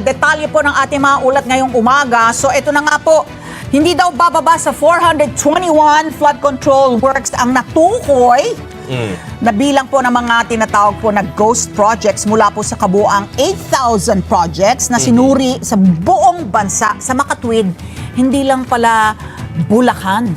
detalye po ng ating mga ulat ngayong umaga. So ito na nga po, hindi daw bababa sa 421 flood control works ang natukoy na bilang po ng mga tinatawag po na ghost projects mula po sa kabuuang 8,000 projects na sinuri sa buong bansa. Sa makatwid, hindi lang pala Bulacan.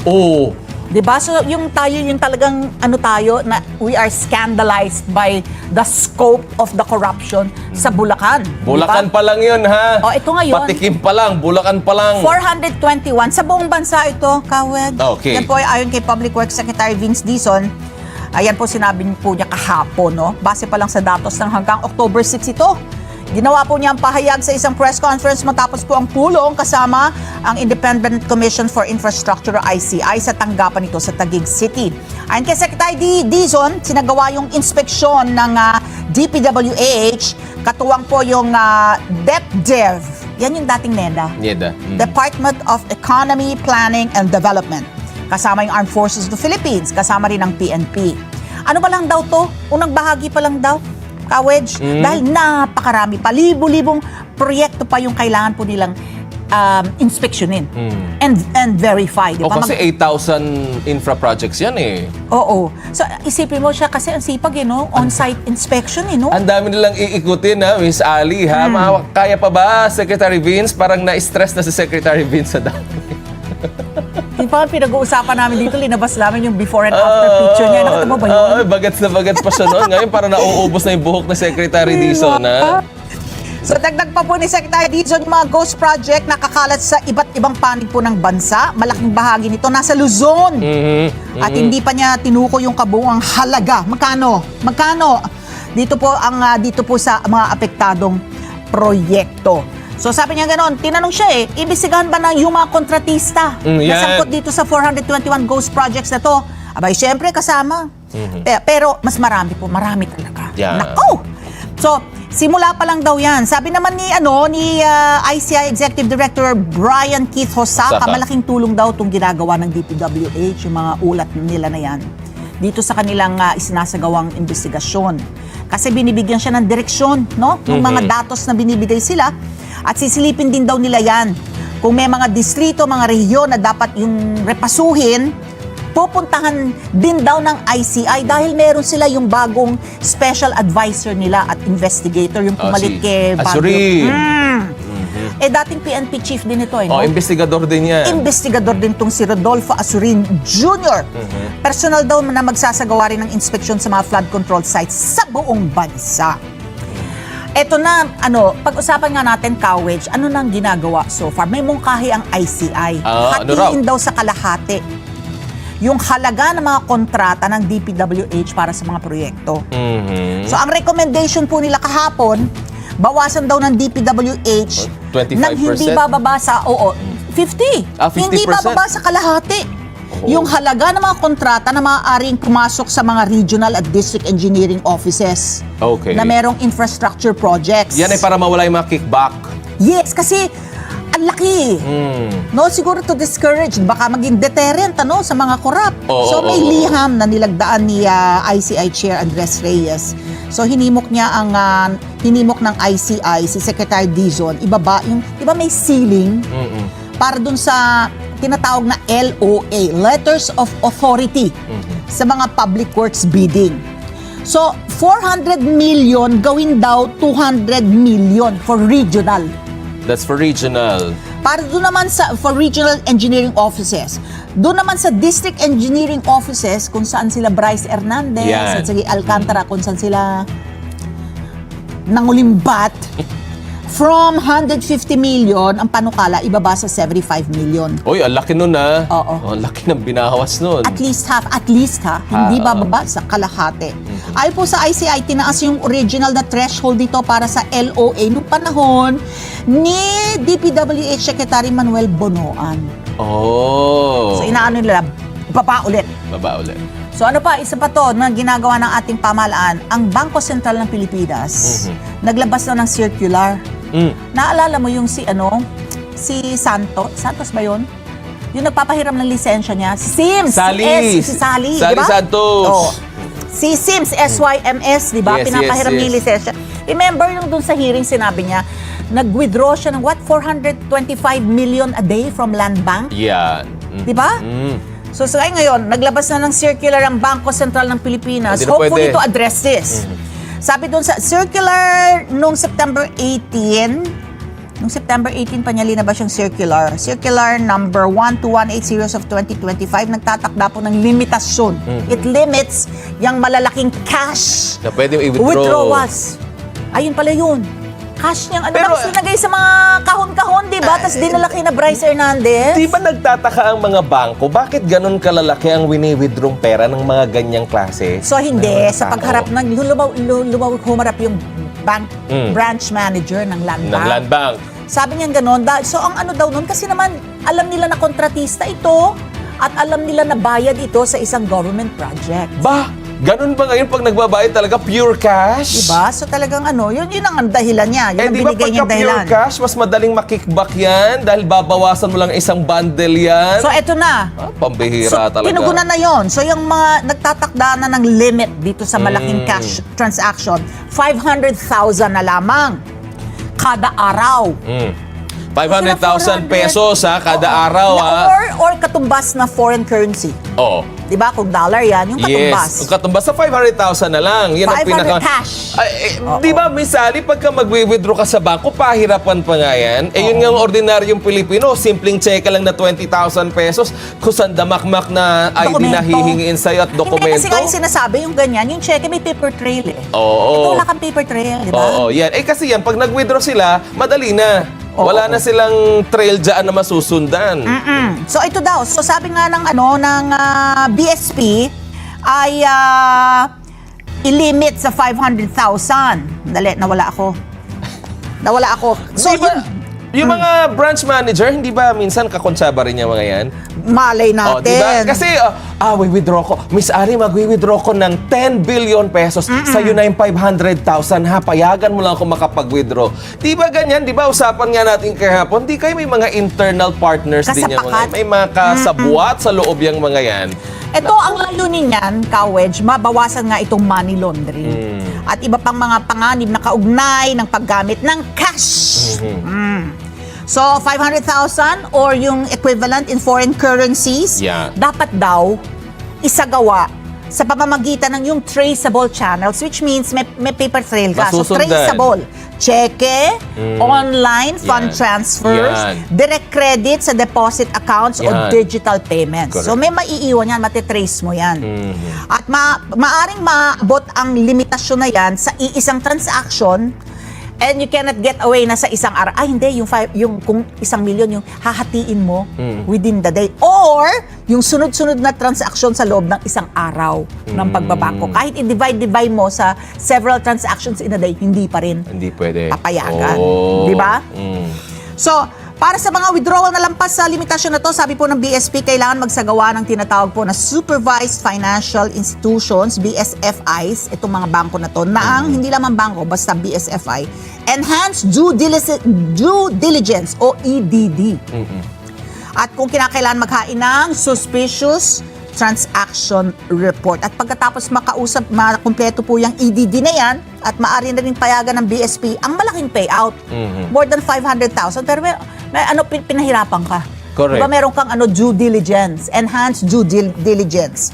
Oh. Diba? So yung talagang tayo na we are scandalized by the scope of the corruption sa Bulacan. Bulacan pa lang yun, ha? Oh, ito ngayon. Patikim pa lang, Bulacan pa lang. 421 sa buong bansa ito, Kawed. Okay. Yan po ay ayon kay Public Works Secretary Vince Dizon. Ayan po sinabi po niya kahapon, no? Base pa lang sa datos ng hanggang October 6 ito. Ginawa po niya ang pahayag sa isang press conference matapos po ang pulong kasama ang Independent Commission for Infrastructure o ICI sa tanggapan nito sa Taguig City. Ayon kay Secretary Dizon, sinagawa yung inspeksyon ng DPWH, katuwang po yung DepDev. Yan yung dating NEDA. Department of Economy, Planning and Development. Kasama yung Armed Forces of the Philippines, kasama rin ang PNP. Ano ba lang daw to? Unang bahagi pa lang daw, Kawedge, dahil napakarami pa, libo-libong proyekto pa yung kailangan po nilang inspeksyonin and verify. Di ba? Kasi 8,000 infra projects yan eh. Oo. So isipin mo siya kasi ang sipag no? On-site inspection no? Ang dami nilang iikutin, ha, Miss Ali, ha? Kaya pa ba, Secretary Vince? Parang na-stress na si Secretary Vince sa dami. Yung pa pinag-uusapan namin dito, linabas namin yung before and after picture niya. Nakita mo ba yun? Bagats na bagats pa siya noon. Ngayon parang nauubos na yung buhok na Secretary Dizon, ha? So dagdag pa po ni Secretary Dizon yung mga ghost project na kakalat sa iba't ibang panig po ng bansa. Malaking bahagi nito nasa Luzon. At hindi pa niya tinuko yung kabuuang halaga. Magkano? Dito po sa mga apektadong proyekto. So sabi niya gano'n, tinanong siya imbestigahan ba na yung mga kontratista na sangkot dito sa 421 ghost projects na to? Abay, syempre kasama. Pero mas marami talaga. Nako! So, simula pa lang daw yan. Sabi naman ni ICI Executive Director Brian Keith Hosaka, malaking tulong daw itong ginagawa ng DPWH, yung mga ulat nila na yan, dito sa kanilang isinasagawang investigasyon. Kasi binibigyan siya ng direksyon, no? Ng mga datos na binibigay sila. At sisilipin din daw nila yan. Kung may mga distrito, mga rehiyon na dapat yung repasuhin, pupuntahan din daw ng ICI dahil meron sila yung bagong special advisor nila at investigator, yung pumalit kay Asurin. Dating PNP chief din ito no? Investigador din yan. Investigador din tong si Rodolfo Asurin Jr. Personal daw na magsasagawa rin ng inspeksyon sa mga flood control sites sa buong bansa. Eto na, pag-usapan nga natin, Kawedge, ano nang ginagawa so far? May mungkahi ang ICI. Hatiin daw sa kalahati yung halaga ng mga kontrata ng DPWH para sa mga proyekto. So, ang recommendation po nila kahapon, bawasan daw ng DPWH 25%? nang hindi bababa sa, 50. 50%? Hindi bababa sa kalahati. Yung halaga ng mga kontrata na maaaring pumasok sa mga regional at district engineering offices na merong infrastructure projects. Yan ay para mawala yung mga kickback. Yes, kasi ang laki. No, siguro to discourage, baka maging deterrent sa mga korap. So may liham na nilagdaan ni ICI Chair Andres Reyes. So hinimok ng ICI si Secretary Dizon, ibaba yung, di ba may ceiling para dun sa tinatawag na LOA, Letters of Authority, sa mga public works bidding. So, 400 million gawin daw 200 million for regional. That's for regional. Para doon naman for regional engineering offices. Doon naman sa district engineering offices, kung saan sila Bryce Hernandez, at sige Alcantara, kung saan sila nangulimbat, from 150 million, ang panukala, ibaba sa 75 million. Oy, ang laki nun Oo. Ang laki ng binahawas nun. At least ha, hindi bababa sa kalahati. Ayon po sa ICI, tinaas yung original na threshold dito para sa LOA noong panahon ni DPWH Secretary Manuel Bonoan. So inaano nila, baba ulit. So ano pa, isa pa to na ginagawa ng ating pamahalaan, ang Bangko Sentral ng Pilipinas, naglabas na ng circular. Naalala mo yung si Santos ba yun? Yung nagpapahiram ng lisensya niya, Sims. Sally. Si Sally, Sally diba? Santos. Si Sims, SYMS, di ba? Yes, Pinapahiram yes, niya yung lisensya. Remember yung dun sa hearing sinabi niya, nag-withdraw siya ng 425 million a day from Land Bank. Yan. Di ba? So ngayon, naglabas na ng circular ang Bangko Sentral ng Pilipinas. Hindi na Hopefully pwede. to address this. Sabi doon sa circular nung September 18, nung September 18 pa niya linabas yung circular. Circular number 12180 series of 2025, nagtatakda po ng limitasyon. It limits yung malalaking cash Na pwede i-withdraw. withdrawals. Ayun pala yun. Cash niyang ano, Pero, tapos nilagay sa mga kahon-kahon, di ba? Tapos dinala kay na Bryce Hernandez. Di ba nagtataka ang mga bangko? Bakit ganun kalalaki ang wini-withdraw pera ng mga ganyang klase? So hindi, ng mga sa tao? pagharap ng humarap yung bank branch manager ng Land Ng Bank. Land Bank. Sabi niya gano'n. So ang ano daw nun, kasi naman alam nila na kontratista ito at alam nila na bayad ito sa isang government project. Ba? Ganun ba ngayon pag nagbabayad talaga pure cash? Diba? So talagang ano, yun ang dahilan niya. Yun ang Di ba binigay pagka niyang dahilan. pure cash, mas madaling makickback yan dahil babawasan mo lang isang bundle yan? So eto na. Pambihira talaga. Tinugunan na yon. So yung mga nagtatakda na ng limit dito sa malaking cash transaction, 500,000 na lamang kada araw. 500,000 pesos kada Oo. araw ha. Or katumbas na foreign currency. Oo. 'Di ba? Kung dollar 'yan, yung katumbas. Yes. Ang katumbas sa 500,000 na lang. Yan ang 500 pinaka... cash. Ay, di ba, Miss Sally, pagka magwi-withdraw ka sa bangko, pahirapan pa nga yan. Yun nga ang ordinaryong Pilipino, simpleng cheque lang na 20,000 pesos, kusang damakmak na ID na Dokumento. hihingiin sa'yo at Hindi dokumento. kasi nga yung sinasabi, yung ganyan, yung cheque may paper trail eh. Oo. Ito wala kang paper trail, di ba? Oo, yan. Kasi yan, pag nag-withdraw sila, madali na. Wala na silang trail dyan na masusundan. So ito daw, so sabi nga ng BSP ay ilimit sa 500,000. Dali, nawala ako. So Di ba, yung mga branch manager, hindi ba minsan kakontsaba rin yung mga yan? malay natin. Oh, diba? Kasi, withdraw ko. Miss Ari, mag-withdraw ko ng 10 billion pesos. Sa'yo na yung 500,000 ha. Payagan mo lang ako makapag-withdraw. Di ba ganyan? Di ba usapan nga natin kahapon? Di kayo may mga internal partners din yung mga yan. Kasapakat. May mga kasabuat sa loob yung mga yan. Ito ang layunin niyan, Kawedge, mabawasan nga itong money laundering. At iba pang mga panganib na kaugnay ng paggamit ng cash. So, 500,000 or yung equivalent in foreign currencies, Yeah. dapat daw isagawa sa pamamagitan ng yung traceable channels, which means may paper trail ka. So, Masusundan. traceable. Cheque, online fund Yan. transfers, Yan. direct credit sa deposit accounts o Yan. digital payments. Correct. So, may maiiwan yan, matitrace mo yan. At maaring maabot ang limitasyon na yan sa iisang transaction. And you cannot get away na sa isang araw. Ay, hindi. Yung kung 1 million, yung hahatiin mo within the day. Or, yung sunod-sunod na transaction sa loob ng isang araw ng pagbabangko. Kahit i-divide mo sa several transactions in a day, hindi pa rin Hindi pwede. papayagan. Oh. Di ba? So, para sa mga withdrawal na lampas sa limitasyon na to, sabi po ng BSP, kailangan magsagawa ng tinatawag po na Supervised Financial Institutions, BSFIs, itong mga bangko na to, na ang hindi lamang bangko, basta BSFI, Enhanced Due Diligence o EDD. At kung kinakailangan maghain ng Suspicious Transaction Report. At pagkatapos makumpleto po yung EDD na yan, at maaari na rin payagan ng BSP ang malaking payout. More than 500,000. Pero may pinahirapan ka. Correct. Diba meron kang due diligence, enhanced due diligence.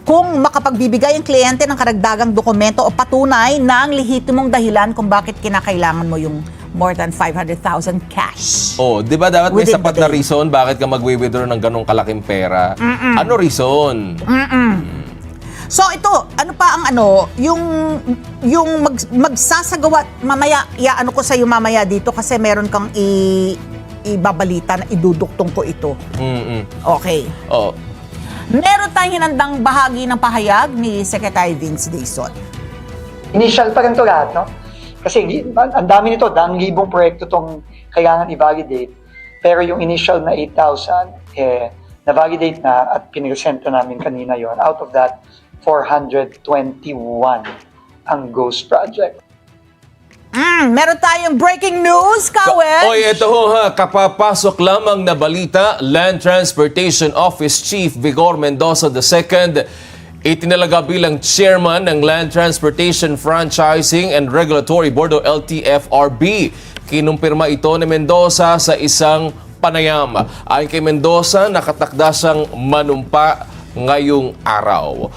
Kung makapagbibigay ang kliyente ng karagdagang dokumento o patunay ng lehitimong dahilan kung bakit kinakailangan mo yung more than 500,000 cash. Oh, di ba dapat may Within sapat the na day. reason bakit ka magwi-withdraw ng ganong kalaking pera? Ano reason? So ito, ano pa ang yung magsasagawa mamaya, ko sa iyo mamaya dito kasi meron kang ibabalita na iduduktong ko ito. Okay. Oh. Meron tayong hinandang bahagi ng pahayag ni Secretary Vince Dizon. Initial pa rin to lahat, no? Kasi ang dami nito, 1,000 proyekto tong kailangan i-validate. Pero yung initial na 8,000, na-validate na at pinresenta namin kanina yon. Out of that, 421 ang Ghost Project. Meron tayong breaking news, Kawed. Oy, ito ho ha, kapapasok lamang na balita, Land Transportation Office Chief Vigor Mendoza II Itinalaga bilang chairman ng Land Transportation Franchising and Regulatory Board o LTFRB. Kinumpirma ito ni Mendoza sa isang panayam. Ayon kay Mendoza, nakatakda siyang manumpa ngayong araw.